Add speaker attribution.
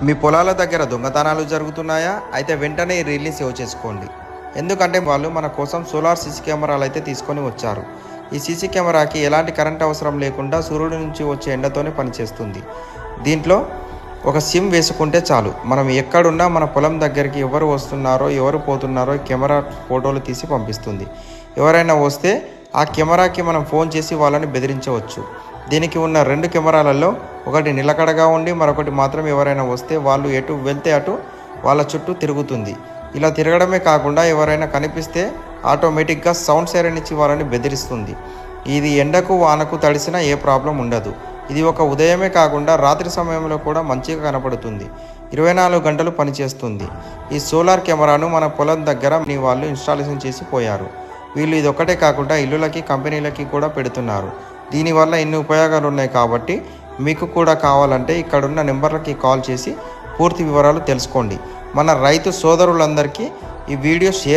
Speaker 1: మీ పొలాల దగ్గర దొంగతనాలు జరుగుతున్నాయా? అయితే వెంటనే ఈ రీల్ని సేవ్ చేసుకోండి. ఎందుకంటే వాళ్ళు మన కోసం సోలార్ సీసీ కెమెరాలు అయితే తీసుకొని వచ్చారు. ఈ సీసీ కెమెరాకి ఎలాంటి కరెంట్ అవసరం లేకుండా సూర్యుడి నుంచి వచ్చే ఎండతోనే పనిచేస్తుంది. దీంట్లో ఒక సిమ్ వేసుకుంటే చాలు, మనం ఎక్కడున్నా మన పొలం దగ్గరికి ఎవరు వస్తున్నారో ఎవరు పోతున్నారో కెమెరా ఫోటోలు తీసి పంపిస్తుంది. ఎవరైనా వస్తే ఆ కెమెరాకి మనం ఫోన్ చేసి వాళ్ళని బెదిరించవచ్చు. దీనికి ఉన్న 2 కెమెరాలలో ఒకటి నిలకడగా ఉండి మరొకటి మాత్రం ఎవరైనా వస్తే వాళ్ళు ఎటు వెళ్తే అటు వాళ్ళ చుట్టూ తిరుగుతుంది. ఇలా తిరగడమే కాకుండా ఎవరైనా కనిపిస్తే ఆటోమేటిక్గా సౌండ్ సైరన్ ఇచ్చి వాళ్ళని బెదిరిస్తుంది. ఇది ఎండకు వానకు తడిసినా ఏ ప్రాబ్లం ఉండదు. ఇది ఒక ఉదయమే కాకుండా రాత్రి సమయంలో కూడా మంచిగా కనపడుతుంది. 24 గంటలు పనిచేస్తుంది. ఈ సోలార్ కెమెరాను మన పొలం దగ్గర వాళ్ళు ఇన్స్టాలేషన్ చేసి పోయారు. వీళ్ళు ఇదొక్కటే కాకుండా ఇల్లులకి కంపెనీలకి కూడా పెడుతున్నారు. దీనివల్ల ఎన్ని ఉపయోగాలు ఉన్నాయి కాబట్టి మీకు కూడా కావాలంటే ఇక్కడున్న నెంబర్లకి కాల్ చేసి పూర్తి వివరాలు తెలుసుకోండి. మన రైతు సోదరులందరికీ ఈ వీడియో షేర్